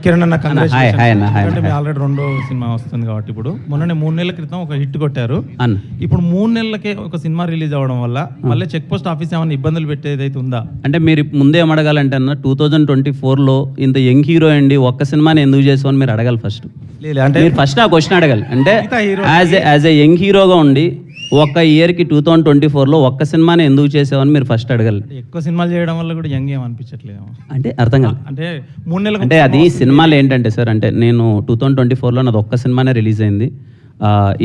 కిరణ్ అన్న హాయ్ అన్న. మీ ఆల్రెడీ 2వ సినిమా వస్తుంది కాబట్టి ఇప్పుడు మొన్ననే 3 నెలల క్రితం ఒక హిట్ కొట్టారు అన్న. ఇప్పుడు 3 నెలలకే ఒక సినిమా రిలీజ్ అవ్వడం వల్ల మళ్ళీ చెక్ పోస్ట్ ఆఫీస్ ఏమైనా ఇబ్బందులు పెట్టేదైతే ఉందా? అంటే మీరు ముందే ఏమడగాలంటే అన్న 2024లో ఇంత యంగ్ హీరో అండి ఒక్క సినిమాని ఎందుకు చేసామని మీరు అడగాలి ఫస్ట్. అంటే మీరు ఫస్ట్ ఆ క్వశ్చన్ అడగాలి. అంటే యాజ్ ఏ యంగ్ హీరోగా ఉండి ఒక్క ఇయర్కి 2024లో ఒక్క సినిమాని ఎందుకు చేసావని మీరు ఫస్ట్ అడగాలి. ఎక్కువ సినిమాలు చేయడం వల్ల కూడా యంగ్ ఏమనిపించట్లేదు అంటే అర్థం కాదు. అంటే 3 నెలలు అంటే అది సినిమాలు ఏంటంటే సార్, అంటే నేను 2024లో నాది ఒక్క సినిమానే రిలీజ్ అయింది.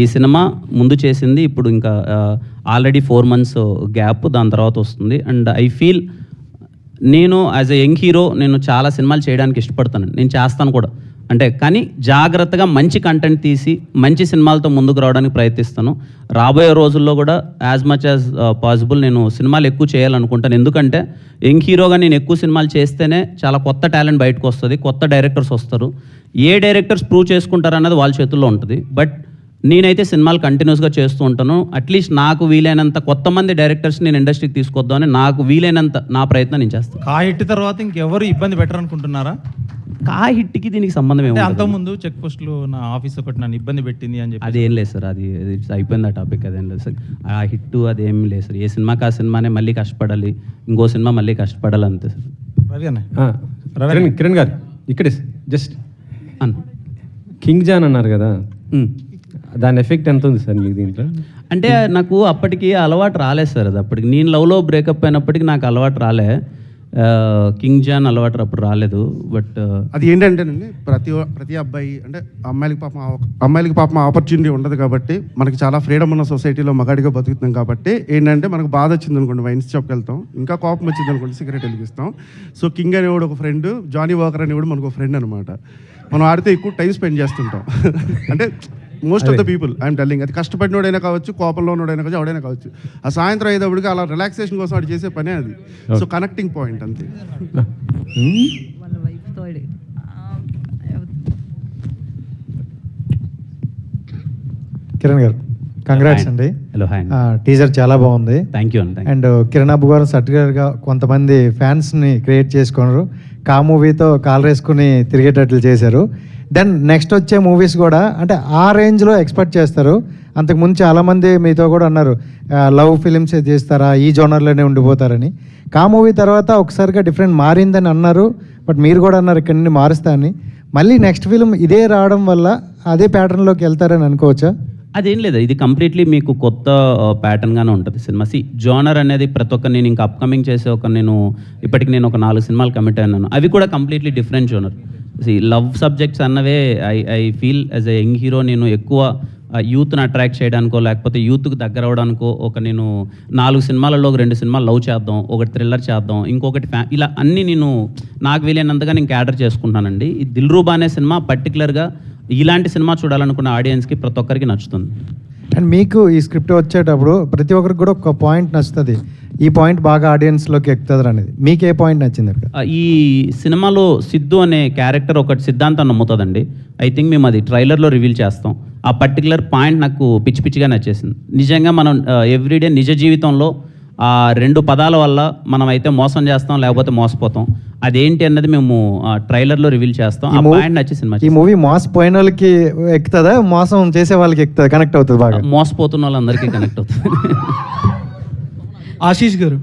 ఈ సినిమా ముందు చేసింది ఇప్పుడు ఇంకా ఆల్రెడీ 4 months గ్యాప్, దాని తర్వాత వస్తుంది. అండ్ ఐ ఫీల్ నేను యాజ్ ఎ యంగ్ హీరో నేను చాలా సినిమాలు చేయడానికి ఇష్టపడతాను, నేను చేస్తాను కూడా. అంటే కానీ జాగ్రత్తగా మంచి కంటెంట్ తీసి మంచి సినిమాలతో ముందుకు రావడానికి ప్రయత్నిస్తాను. రాబోయే రోజుల్లో కూడా యాజ్ మచ్ యాజ్ పాసిబుల్ నేను సినిమాలు ఎక్కువ చేయాలనుకుంటాను. ఎందుకంటే యంగ్ హీరోగా నేను ఎక్కువ సినిమాలు చేస్తేనే చాలా కొత్త టాలెంట్ బయటకు వస్తుంది, కొత్త డైరెక్టర్స్ వస్తారు. ఏ డైరెక్టర్స్ ప్రూవ్ చేసుకుంటారన్నది వాళ్ళ చేతుల్లో ఉంటుంది. బట్ నేనైతే సినిమాలు కంటిన్యూస్గా చేస్తూ ఉంటాను. అట్లీస్ట్ నాకు వీలైనంత కొత్త మంది డైరెక్టర్స్ నేను ఇండస్ట్రీకి తీసుకొద్దామని నాకు వీలైనంత నా ప్రయత్నం నేను చేస్తాను. ఆ హిట్ తర్వాత ఇంకెవరు ఇబ్బంది పెట్టరు అనుకుంటున్నారా? ఆ హిట్కి దీనికి సంబంధం ఏమో. అంతకుముందు చెక్ పోస్టులు నా ఆఫీస్ ఒకటి నన్ను ఇబ్బంది పెట్టింది అని చెప్పి అదేం లేదు సార్, అది అయిపోయింది ఆ టాపిక్. అదేం లేదు సార్, ఆ హిట్ అదేం లేదు సార్. ఏ సినిమాకి ఆ సినిమానే మళ్ళీ కష్టపడాలి, ఇంకో సినిమా మళ్ళీ కష్టపడాలి అంతే సార్. రవి అన్న, కిరణ్ గారు ఇక్కడే జస్ట్ అన్న కింగ్ జాన్ అన్నారు కదా, దాని ఎఫెక్ట్ ఎంత ఉంది సార్ మీకు దీంట్లో? అంటే నాకు అప్పటికి అలవాటు రాలేదు సార్. అది అప్పటికి నేను లవ్లో బ్రేకప్ అయినప్పటికీ నాకు అలవాటు రాలే. కింగ్ జాన్ అలవాటు అప్పుడు రాలేదు. బట్ అది ఏంటంటేనండి, ప్రతి అబ్బాయి అంటే అమ్మాయిలకి పాపం ఆపర్చునిటీ ఉండదు కాబట్టి, మనకి చాలా ఫ్రీడమ్ ఉన్న సొసైటీలో మగాడిగా బతుకుతున్నాం కాబట్టి ఏంటంటే మనకు బాధ వచ్చింది అనుకోండి వైన్స్ షాప్కి వెళ్తాం, ఇంకా కోపం వచ్చింది అనుకోండి సిగరెట్ వెలిగిస్తాం. సో కింగ్ అనేవాడు ఒక ఫ్రెండ్, జానీ వాకర్ అనేవాడు మనకు ఒక ఫ్రెండ్ అనమాట. మనం ఆడితే ఎక్కువ టైం స్పెండ్ చేస్తుంటాం. అంటే most of the people I'm telling, అది కష్టపడినోడైనా కావచ్చు, కోపంలో ఉన్నోడైనా కావచ్చు, ఎవడైనా కావచ్చు, ఆ సాయంత్రం అయ్యేటప్పటికి అలా రిలాక్సేషన్ కోసం వాడు చేసే పనే అది. సో కనెక్టింగ్ పాయింట్ అంతే. కిరణ్ గారు కంగ్రాట్స్ అండి. Hello hi. టీజర్ చాలా బాగుంది. థ్యాంక్ యూ అండి. అండ్ కిరణ్ అబ్బు గారు సర్టిఫికేట్గా కొంతమంది ఫ్యాన్స్ని క్రియేట్ చేసుకున్నారు. కా మూవీతో కాల్ వేసుకుని తిరిగేటట్లు చేశారు. దెన్ నెక్స్ట్ వచ్చే మూవీస్ కూడా అంటే ఆ రేంజ్లో ఎక్స్పెక్ట్ చేస్తారు. అంతకుముందు చాలామంది మీతో కూడా అన్నారు లవ్ ఫిలిమ్స్ చేస్తారా, ఈ జోనర్లోనే ఉండిపోతారని. కా మూవీ తర్వాత ఒకసారిగా డిఫరెంట్ మారిందని అన్నారు. బట్ మీరు కూడా అన్నారు ఇక్కడ నుండి మారుస్తా అని. మళ్ళీ నెక్స్ట్ ఫిలిం ఇదే రావడం వల్ల అదే ప్యాటర్న్లోకి వెళ్తారని అనుకోవచ్చా? అదేం లేదు, ఇది కంప్లీట్లీ మీకు కొత్త ప్యాటర్న్గానే ఉంటుంది సినిమా. జోనర్ అనేది ప్రతి ఒక్క నేను ఇంకా అప్కమింగ్ చేసే ఇప్పటికి నేను ఒక 4 సినిమాలు కమిట్ అయినాను. అవి కూడా completely different genre. Love subjects అన్నవే I feel as a young hero నేను ఎక్కువ యూత్ని అట్రాక్ట్ చేయడానికో లేకపోతే యూత్కి దగ్గర అవడానికో నేను 4 సినిమాలలో ఒక 2 సినిమాలు లవ్ చేద్దాం, ఒకటి థ్రిల్లర్ చేద్దాం, ఇంకొకటి ఇలా అన్నీ నేను నాకు వీలైనంతగా నేను క్యాటర్ చేసుకుంటానండి. ఈ దిల్రూబా అనే సినిమా పర్టికులర్గా ఇలాంటి సినిమా చూడాలనుకున్న ఆడియన్స్కి ప్రతి ఒక్కరికి నచ్చుతుంది. అండ్ మీకు ఈ స్క్రిప్ట్ వచ్చేటప్పుడు ప్రతి ఒక్కరికి కూడా ఒక పాయింట్ నచ్చుతుంది, ఈ పాయింట్ బాగా ఆడియన్స్లోకి ఎక్కుతుంది అనేది. మీకు ఏ పాయింట్ నచ్చింది అక్కడ? ఈ సినిమాలో సిద్ధు అనే క్యారెక్టర్ ఒకటి సిద్ధాంతం నమ్ముతుందండి. ఐ థింక్ మేము అది ట్రైలర్లో రివీల్ చేస్తాం. ఆ పర్టికులర్ పాయింట్ నాకు పిచ్చి పిచ్చిగా నచ్చేసింది. నిజంగా మనం ఎవ్రీడే నిజ జీవితంలో ఆ 2 పదాల వల్ల మనం అయితే మోసం చేస్తాం లేకపోతే మోసపోతాం. అదేంటి అన్నది మేము ట్రైలర్లో రివీల్ చేస్తాం. ఆ పాయింట్ నచ్చి సినిమా. ఈ మూవీ మోసపోయిన వాళ్ళకి ఎక్కుతుందా, మోసం చేసే వాళ్ళకి ఎక్కుతుంది, కనెక్ట్ అవుతుంది బాగా? మోసపోతున్న వాళ్ళందరికీ కనెక్ట్ అవుతుంది. ఆశీష్ గారు